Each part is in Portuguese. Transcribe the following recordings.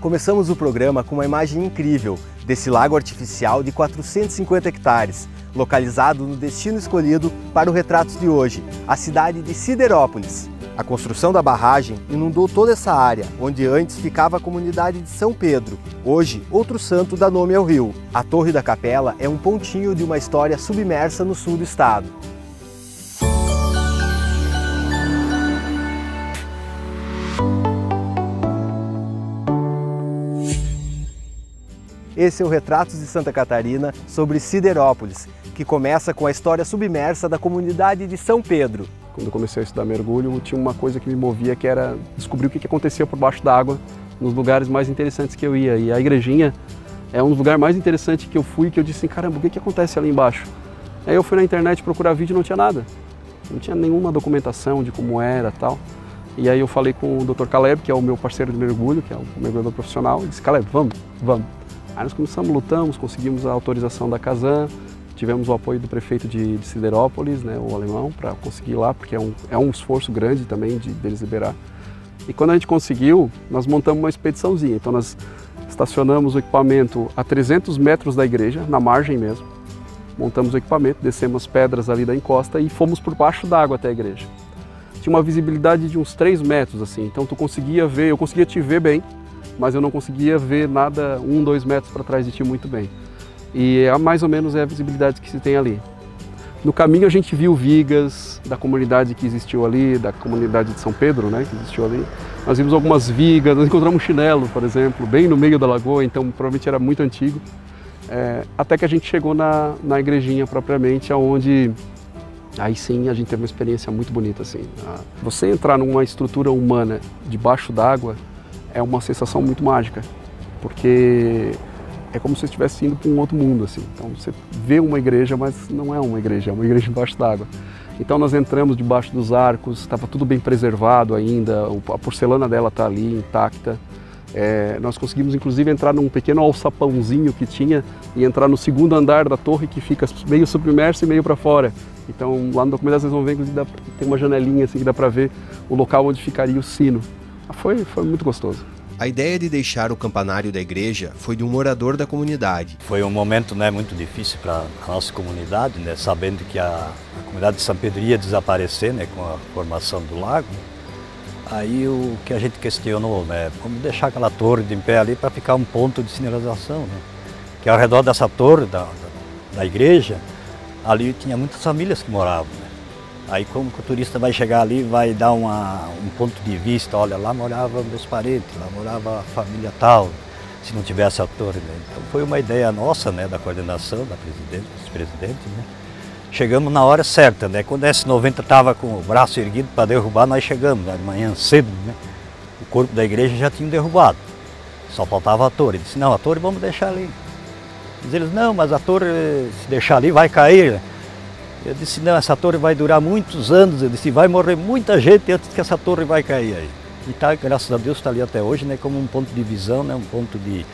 Começamos o programa com uma imagem incrível desse lago artificial de 450 hectares, localizado no destino escolhido para o Retratos de hoje, a cidade de Siderópolis. A construção da barragem inundou toda essa área, onde antes ficava a comunidade de São Pedro. Hoje, outro santo dá nome ao rio. A Torre da Capela é um pontinho de uma história submersa no sul do estado. Esse é o Retratos de Santa Catarina sobre Siderópolis, que começa com a história submersa da comunidade de São Pedro. Quando eu comecei a estudar mergulho, tinha uma coisa que me movia, que era descobrir o que acontecia por baixo d'água, nos lugares mais interessantes que eu ia. E a igrejinha é um dos lugares mais interessantes que eu fui, que eu disse, caramba, o que acontece ali embaixo? Aí eu fui na internet procurar vídeo e não tinha nada. Não tinha nenhuma documentação de como era e tal. E aí eu falei com o Dr. Caleb, que é o meu parceiro de mergulho, que é um mergulhador profissional, e disse, Caleb, vamos. Aí nós começamos, lutamos, conseguimos a autorização da Casan, tivemos o apoio do prefeito de Siderópolis, né, o alemão, para conseguir ir lá, porque é um esforço grande também deles liberar. E quando a gente conseguiu, nós montamos uma expediçãozinha. Então nós estacionamos o equipamento a 300 metros da igreja, na margem mesmo. Montamos o equipamento, descemos as pedras ali da encosta e fomos por baixo d'água até a igreja. Tinha uma visibilidade de uns 3 metros, assim, então tu conseguia ver, eu conseguia te ver bem, mas eu não conseguia ver nada 1, 2 metros para trás de ti muito bem. E mais ou menos é a visibilidade que se tem ali. No caminho a gente viu vigas da comunidade que existiu ali, da comunidade de São Pedro, né, que existiu ali. Nós vimos algumas vigas, nós encontramos um chinelo, por exemplo, bem no meio da lagoa, então provavelmente era muito antigo. Até que a gente chegou na igrejinha propriamente, onde aí sim a gente teve uma experiência muito bonita. Assim. Você entrar numa estrutura humana debaixo d'água é uma sensação muito mágica, porque é como se você estivesse indo para um outro mundo, assim. Então você vê uma igreja, mas não é uma igreja embaixo d'água. Então nós entramos debaixo dos arcos, estava tudo bem preservado ainda, a porcelana dela está ali intacta. Nós conseguimos inclusive entrar num pequeno alçapãozinho que tinha e entrar no segundo andar da torre, que fica meio submerso e meio para fora. Então lá no documentário vocês vão ver, inclusive tem uma janelinha assim que dá para ver o local onde ficaria o sino. Foi muito gostoso. A ideia de deixar o campanário da igreja foi de um morador da comunidade. Foi um momento, né, muito difícil para a nossa comunidade, né, sabendo que a comunidade de São Pedro ia desaparecer, né, com a formação do lago. Aí o que a gente questionou, né, vamos deixar aquela torre de pé ali para ficar um ponto de sinalização, né, que ao redor dessa torre da igreja, ali tinha muitas famílias que moravam. Né. Aí como que o turista vai chegar ali, vai dar um ponto de vista, olha, lá moravam meus parentes, lá morava a família tal, se não tivesse a torre. Né? Então foi uma ideia nossa, né, da coordenação, da presidente, dos presidentes. Né? Chegamos na hora certa, né? Quando a S90 estava com o braço erguido para derrubar, nós chegamos, né, de manhã cedo. Né? O corpo da igreja já tinha derrubado, só faltava a torre. Ele disse, não, a torre vamos deixar ali. Eles, não, mas a torre, se deixar ali, vai cair. Eu disse, não, essa torre vai durar muitos anos, eu disse, vai morrer muita gente antes que essa torre vai cair aí. E tá, graças a Deus está ali até hoje, né, como um ponto de visão, né, um ponto de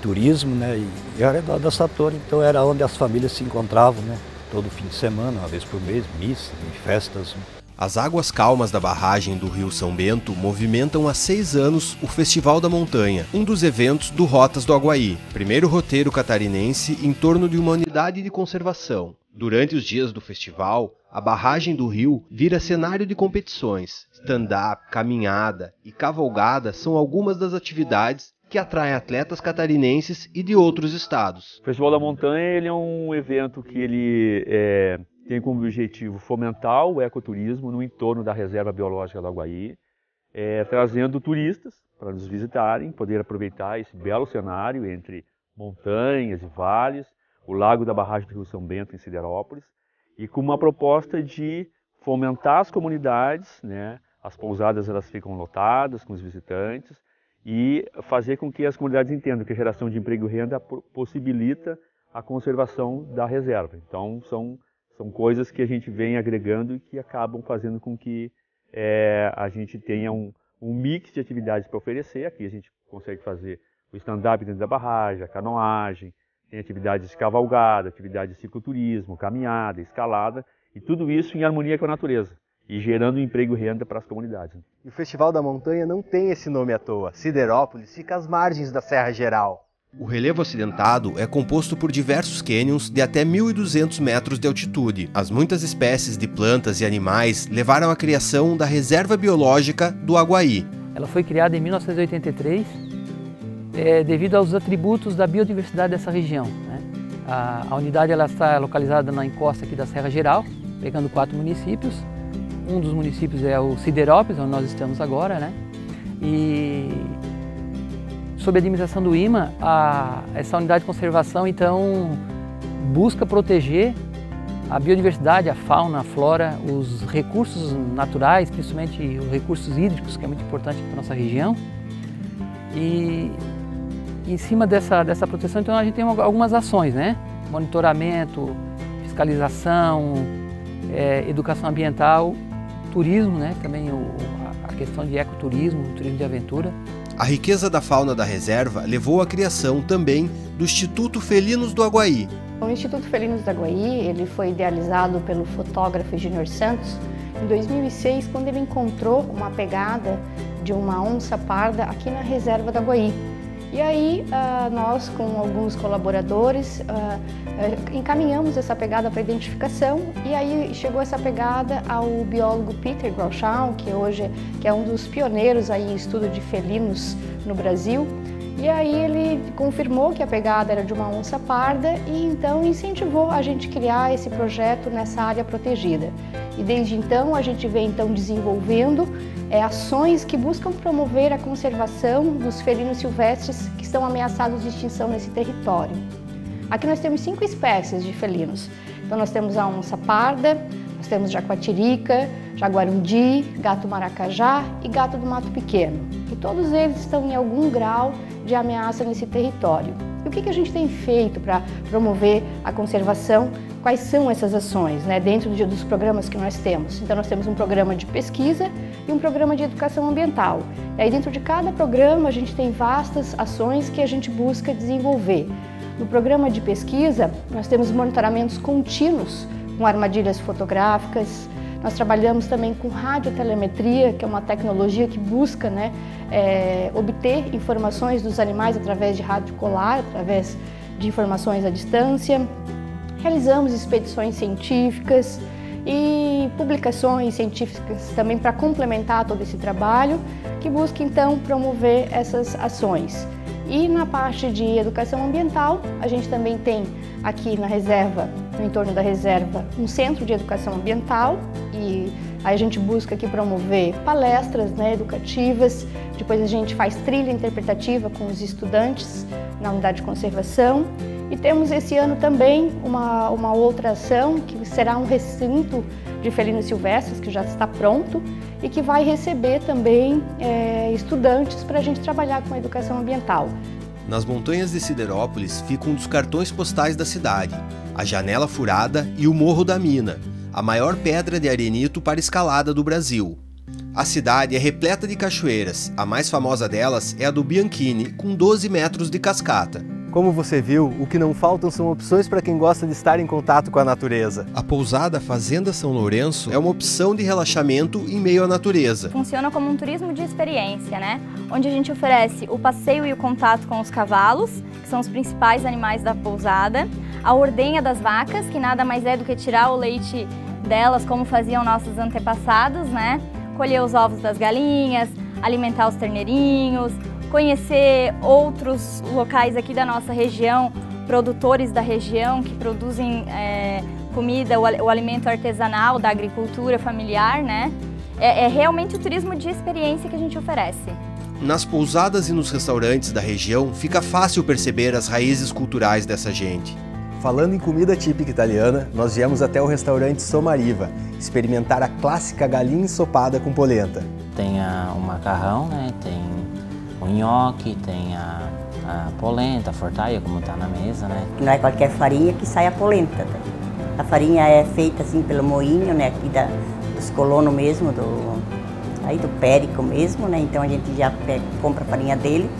turismo, né, e ao redor dessa torre, então era onde as famílias se encontravam, né, todo fim de semana, uma vez por mês, missa e festas. As águas calmas da barragem do Rio São Bento movimentam há 6 anos o Festival da Montanha, um dos eventos do Rotas do Aguaí, primeiro roteiro catarinense em torno de uma unidade de conservação. Durante os dias do festival, a barragem do rio vira cenário de competições. Stand-up, caminhada e cavalgada são algumas das atividades que atraem atletas catarinenses e de outros estados. O Festival da Montanha ele é um evento que ele tem como objetivo fomentar o ecoturismo no entorno da Reserva Biológica do Aguaí, trazendo turistas para nos visitarem, poder aproveitar esse belo cenário entre montanhas e vales, o lago da barragem do Rio São Bento, em Siderópolis, e com uma proposta de fomentar as comunidades, né? As pousadas elas ficam lotadas com os visitantes, e fazer com que as comunidades entendam que a geração de emprego e renda possibilita a conservação da reserva. Então, são coisas que a gente vem agregando e que acabam fazendo com que a gente tenha um mix de atividades para oferecer. Aqui a gente consegue fazer o stand-up dentro da barragem, a canoagem, tem atividades de cavalgada, atividades de cicloturismo, caminhada, escalada, e tudo isso em harmonia com a natureza. e gerando emprego e renda para as comunidades. E o Festival da Montanha não tem esse nome à toa. Siderópolis fica às margens da Serra Geral. O relevo acidentado é composto por diversos cânions de até 1.200 metros de altitude. As muitas espécies de plantas e animais levaram à criação da Reserva Biológica do Aguaí. Ela foi criada em 1983 devido aos atributos da biodiversidade dessa região, né? A unidade ela está localizada na encosta aqui da Serra Geral, pegando 4 municípios. Um dos municípios é o Siderópolis, onde nós estamos agora, né? E sob a administração do IMA, essa unidade de conservação, então, busca proteger a biodiversidade, a fauna, a flora, os recursos naturais, principalmente os recursos hídricos, que é muito importante para a nossa região. E em cima dessa proteção, então, a gente tem algumas ações, né? Monitoramento, fiscalização, educação ambiental, turismo, né? Também a questão de ecoturismo, turismo de aventura. A riqueza da fauna da reserva levou à criação também do Instituto Felinos do Aguaí. O Instituto Felinos do Aguaí ele foi idealizado pelo fotógrafo Júnior Santos em 2006, quando ele encontrou uma pegada de uma onça parda aqui na reserva do Aguaí. E aí nós, com alguns colaboradores, encaminhamos essa pegada para identificação, e aí chegou essa pegada ao biólogo Peter Grauschau, que é um dos pioneiros aí em estudo de felinos no Brasil. E aí ele confirmou que a pegada era de uma onça parda e então incentivou a gente criar esse projeto nessa área protegida. E desde então a gente vem então desenvolvendo ações que buscam promover a conservação dos felinos silvestres que estão ameaçados de extinção nesse território. Aqui nós temos 5 espécies de felinos. Então nós temos a onça parda, nós temos jaguatirica, jaguarundi, gato maracajá e gato do mato pequeno. E todos eles estão em algum grau de ameaça nesse território. E o que a gente tem feito para promover a conservação? Quais são essas ações, né, dentro dos programas que nós temos? Então nós temos um programa de pesquisa e um programa de educação ambiental. E aí dentro de cada programa a gente tem vastas ações que a gente busca desenvolver. No programa de pesquisa nós temos monitoramentos contínuos com armadilhas fotográficas. Nós trabalhamos também com radiotelemetria, que é uma tecnologia que busca, né, obter informações dos animais através de rádio colar, através de informações à distância. Realizamos expedições científicas e publicações científicas também para complementar todo esse trabalho, que busca então promover essas ações. E na parte de educação ambiental, a gente também tem aqui na reserva, no entorno da reserva, um centro de educação ambiental, e aí a gente busca aqui promover palestras, né, educativas. Depois a gente faz trilha interpretativa com os estudantes na unidade de conservação. E temos esse ano também uma outra ação, que será um recinto de felinos silvestres, que já está pronto e que vai receber também estudantes para a gente trabalhar com a educação ambiental. Nas montanhas de Siderópolis fica um dos cartões postais da cidade, a Janela Furada e o Morro da Mina, a maior pedra de arenito para escalada do Brasil. A cidade é repleta de cachoeiras, a mais famosa delas é a do Bianchini, com 12 metros de cascata. Como você viu, o que não faltam são opções para quem gosta de estar em contato com a natureza. A pousada Fazenda São Lourenço é uma opção de relaxamento em meio à natureza. Funciona como um turismo de experiência, né? Onde a gente oferece o passeio e o contato com os cavalos, que são os principais animais da pousada, a ordenha das vacas, que nada mais é do que tirar o leite delas, como faziam nossos antepassados, né? Colher os ovos das galinhas, alimentar os terneirinhos, conhecer outros locais aqui da nossa região, produtores da região que produzem comida, o alimento artesanal da agricultura familiar, né? É realmente o turismo de experiência que a gente oferece. Nas pousadas e nos restaurantes da região fica fácil perceber as raízes culturais dessa gente. Falando em comida típica italiana, nós viemos até o restaurante Somariva experimentar a clássica galinha ensopada com polenta. Tem o macarrão, né? Tem o nhoque, tem a polenta, a fortaia, como está na mesa, né? Não é qualquer farinha que sai a polenta. A farinha é feita assim pelo moinho, né? Aqui dos colonos mesmo, aí do Périco mesmo, né? Então a gente já compra a farinha dele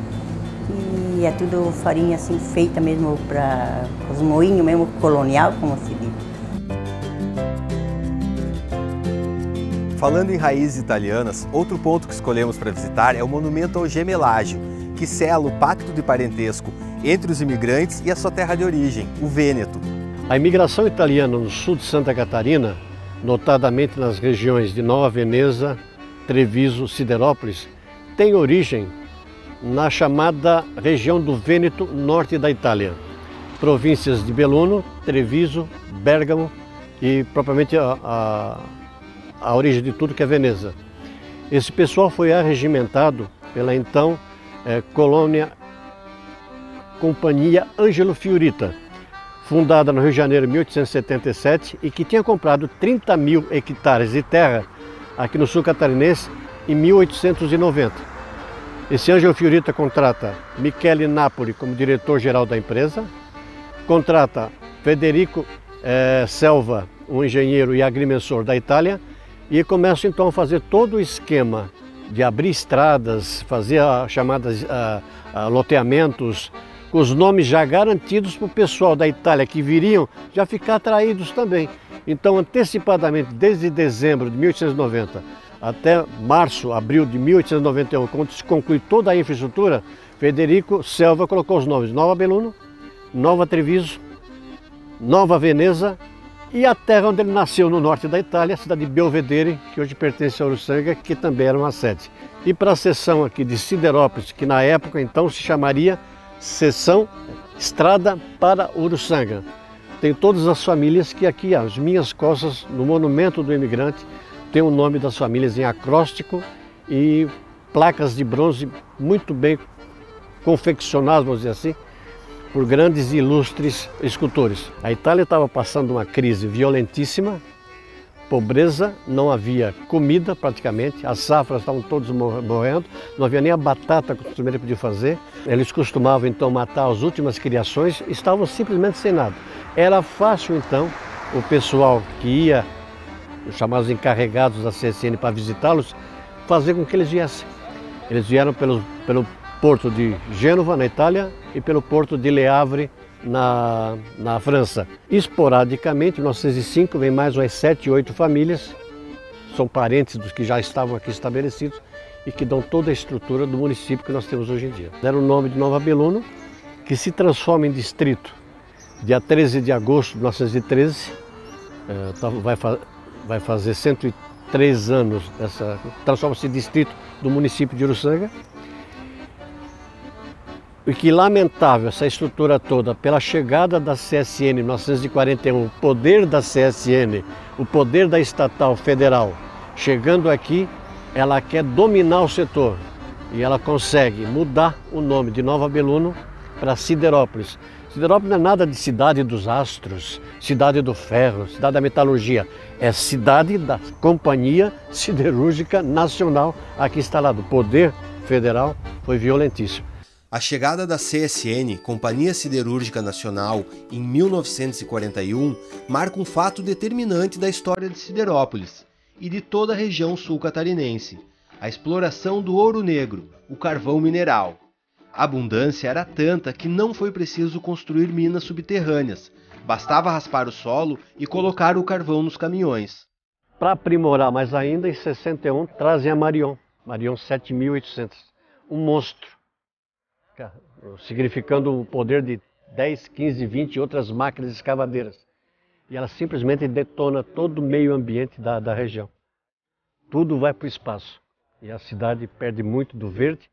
e é tudo farinha assim feita mesmo para os moinhos mesmo colonial, como se diz. Falando em raízes italianas, outro ponto que escolhemos para visitar é o monumento ao gemelágio, que sela o pacto de parentesco entre os imigrantes e a sua terra de origem, o Vêneto. A imigração italiana no sul de Santa Catarina, notadamente nas regiões de Nova Veneza, Treviso, Siderópolis, tem origem na chamada região do Vêneto, norte da Itália. Províncias de Belluno, Treviso, Bergamo e propriamente a origem de tudo que é Veneza. Esse pessoal foi arregimentado pela então colônia Companhia Angelo Fiorita, fundada no Rio de Janeiro em 1877 e que tinha comprado 30 mil hectares de terra aqui no sul catarinense em 1890. Esse Angelo Fiorita contrata Michele Napoli como diretor-geral da empresa, contrata Federico Selva, um engenheiro e agrimensor da Itália, e começa então a fazer todo o esquema de abrir estradas, fazer chamadas loteamentos, com os nomes já garantidos para o pessoal da Itália que viriam já ficar atraídos também. Então, antecipadamente, desde dezembro de 1890 até março, abril de 1891, quando se conclui toda a infraestrutura, Federico Selva colocou os nomes Nova Belluno, Nova Treviso, Nova Veneza e a terra onde ele nasceu no norte da Itália, a cidade de Belvedere, que hoje pertence a Uruçanga, que também era uma sede. E para a seção aqui de Siderópolis, que na época então se chamaria Seção Estrada para Uruçanga. Tem todas as famílias que aqui, as minhas costas, no Monumento do Imigrante, tem o nome das famílias em acróstico e placas de bronze muito bem confeccionadas, vamos dizer assim, por grandes e ilustres escultores. A Itália estava passando uma crise violentíssima, pobreza, não havia comida praticamente, as safras estavam todos morrendo, não havia nem a batata que o costumeiro podia fazer. Eles costumavam então matar as últimas criações, estavam simplesmente sem nada. Era fácil então o pessoal que ia, os chamados encarregados da CSN para visitá-los, fazer com que eles viessem. Eles vieram pelo porto de Gênova, na Itália, e pelo porto de Le Havre, na França. Esporadicamente, em 1905, vem mais umas 7, 8 famílias, são parentes dos que já estavam aqui estabelecidos e que dão toda a estrutura do município que nós temos hoje em dia. Deram o nome de Nova Belluno, que se transforma em distrito dia 13 de agosto de 1913, vai fazer 103 anos, transforma-se em distrito do município de Uruçanga. E que lamentável essa estrutura toda, pela chegada da CSN em 1941, o poder da CSN, o poder da estatal federal, chegando aqui, ela quer dominar o setor e ela consegue mudar o nome de Nova Belluno para Siderópolis. Siderópolis não é nada de cidade dos astros, cidade do ferro, cidade da metalurgia, é cidade da Companhia Siderúrgica Nacional aqui instalada. O poder federal foi violentíssimo. A chegada da CSN, Companhia Siderúrgica Nacional, em 1941, marca um fato determinante da história de Siderópolis e de toda a região sul-catarinense: a exploração do ouro negro, o carvão mineral. A abundância era tanta que não foi preciso construir minas subterrâneas, bastava raspar o solo e colocar o carvão nos caminhões. Para aprimorar mais ainda, em 61 trazem a Marion 7800, um monstro, significando o poder de 10, 15, 20 outras máquinas escavadeiras. E ela simplesmente detona todo o meio ambiente da região. Tudo vai para o espaço. E a cidade perde muito do verde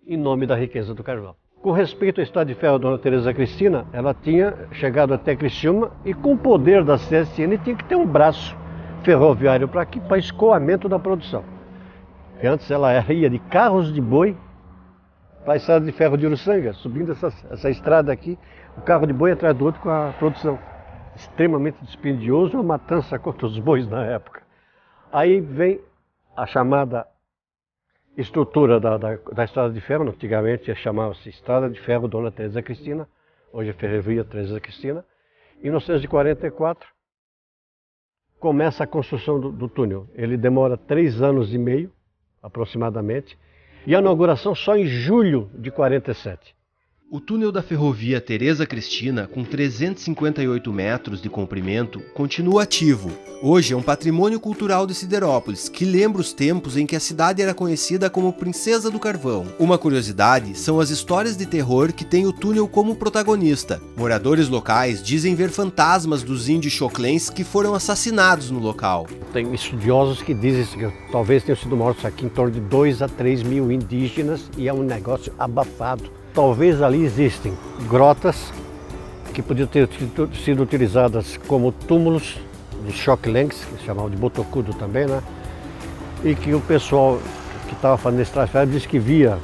em nome da riqueza do carvão. Com respeito à Estrada de Ferro Dona Teresa Cristina, ela tinha chegado até Criciúma e com o poder da CSN tinha que ter um braço ferroviário para aqui, para escoamento da produção. E antes ela ia de carros de boi para a Estrada de Ferro de Uruçanga, subindo essa estrada aqui, o carro de boi atrás do outro com a produção. Extremamente dispendioso, uma matança contra os bois na época. Aí vem a chamada estrutura da Estrada de Ferro, antigamente chamava-se Estrada de Ferro Dona Teresa Cristina, hoje é Ferrovia Teresa Cristina. Em 1944 começa a construção do túnel. Ele demora 3 anos e meio, aproximadamente, e a inauguração só em julho de 47. O túnel da ferrovia Teresa Cristina, com 358 metros de comprimento, continua ativo. Hoje é um patrimônio cultural de Siderópolis, que lembra os tempos em que a cidade era conhecida como Princesa do Carvão. Uma curiosidade são as histórias de terror que tem o túnel como protagonista. Moradores locais dizem ver fantasmas dos índios xoclens que foram assassinados no local. Tem estudiosos que dizem que talvez tenham sido mortos aqui em torno de 2 a 3 mil indígenas e é um negócio abafado. Talvez ali existem grotas que podiam ter sido utilizadas como túmulos dos xoclens, que se chamavam de botocudo também, né? E que o pessoal que estava fazendo esse trajeto disse que via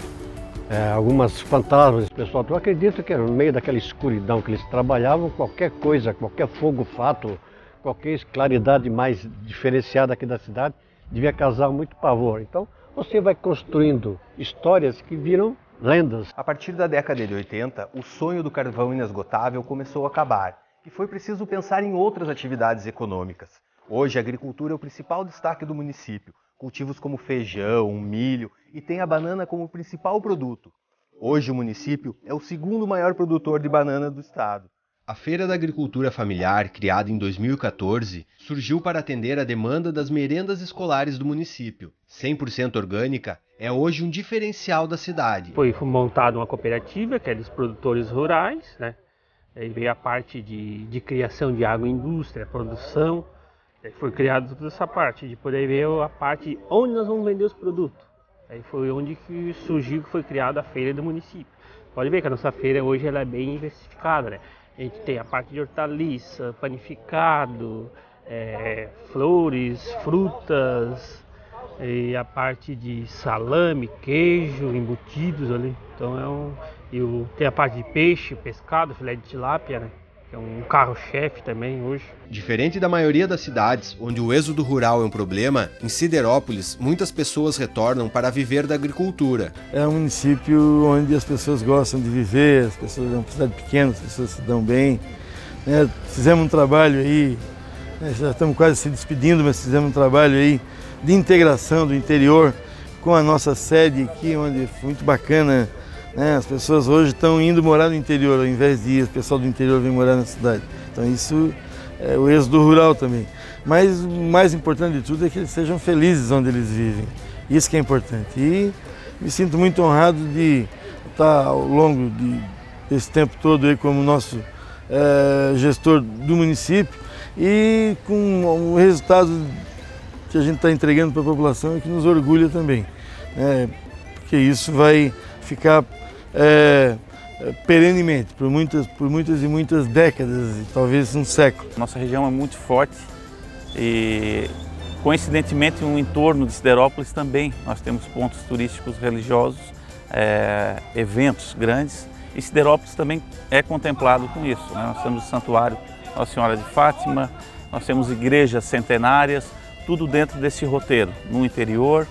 algumas fantasmas. Esse pessoal, eu acredito que no meio daquela escuridão que eles trabalhavam, qualquer coisa, qualquer fogo-fato, qualquer claridade mais diferenciada aqui da cidade, devia causar muito pavor. Então você vai construindo histórias que viram lendas. A partir da década de 80, o sonho do carvão inesgotável começou a acabar e foi preciso pensar em outras atividades econômicas. Hoje, a agricultura é o principal destaque do município. Cultivos como feijão, milho e tem a banana como principal produto. Hoje, o município é o segundo maior produtor de banana do estado. A Feira da Agricultura Familiar, criada em 2014, surgiu para atender a demanda das merendas escolares do município. 100% orgânica, é hoje um diferencial da cidade. Foi montada uma cooperativa, que é dos produtores rurais, né? Aí veio a parte de criação de agroindústria, produção. Aí foi criada toda essa parte. Depois aí veio a parte onde nós vamos vender os produtos. Aí foi onde que surgiu, que foi criada a feira do município. Pode ver que a nossa feira hoje ela é bem diversificada, né? A gente tem a parte de hortaliça, panificado, flores, frutas, e a parte de salame, queijo, embutidos ali. Então tem a parte de peixe, pescado, filé de tilápia, né? Que é um carro-chefe também hoje. Diferente da maioria das cidades, onde o êxodo rural é um problema, em Siderópolis muitas pessoas retornam para viver da agricultura. É um município onde as pessoas gostam de viver, as pessoas é uma cidade pequena, as pessoas se dão bem. Fizemos um trabalho aí, já estamos quase se despedindo, mas fizemos um trabalho aí de integração do interior com a nossa sede aqui, onde foi muito bacana. As pessoas hoje estão indo morar no interior, ao invés de ir, o pessoal do interior vem morar na cidade. Então isso é o êxodo rural também. Mas o mais importante de tudo é que eles sejam felizes onde eles vivem. Isso que é importante. E me sinto muito honrado de estar ao longo desse tempo todo aí como nosso gestor do município e com o resultado que a gente está entregando para a população e que nos orgulha também. Porque isso vai ficar perenemente, por muitas e muitas décadas, e talvez um século. Nossa região é muito forte e, coincidentemente, no entorno de Siderópolis também nós temos pontos turísticos religiosos, eventos grandes, e Siderópolis também é contemplado com isso, né? Nós temos o Santuário Nossa Senhora de Fátima, nós temos igrejas centenárias, tudo dentro desse roteiro, no interior,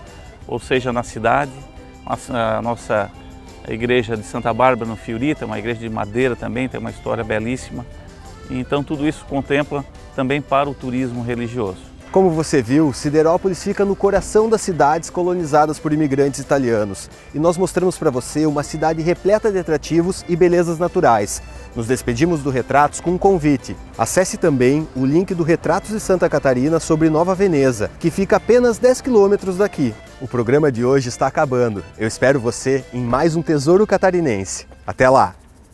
ou seja, na cidade. A nossa igreja de Santa Bárbara no Fiorita, uma igreja de madeira também, tem uma história belíssima. Então tudo isso contempla também para o turismo religioso. Como você viu, Siderópolis fica no coração das cidades colonizadas por imigrantes italianos. E nós mostramos para você uma cidade repleta de atrativos e belezas naturais. Nos despedimos do Retratos com um convite. Acesse também o link do Retratos de Santa Catarina sobre Nova Veneza, que fica a apenas 10 quilômetros daqui. O programa de hoje está acabando. Eu espero você em mais um Tesouro Catarinense. Até lá!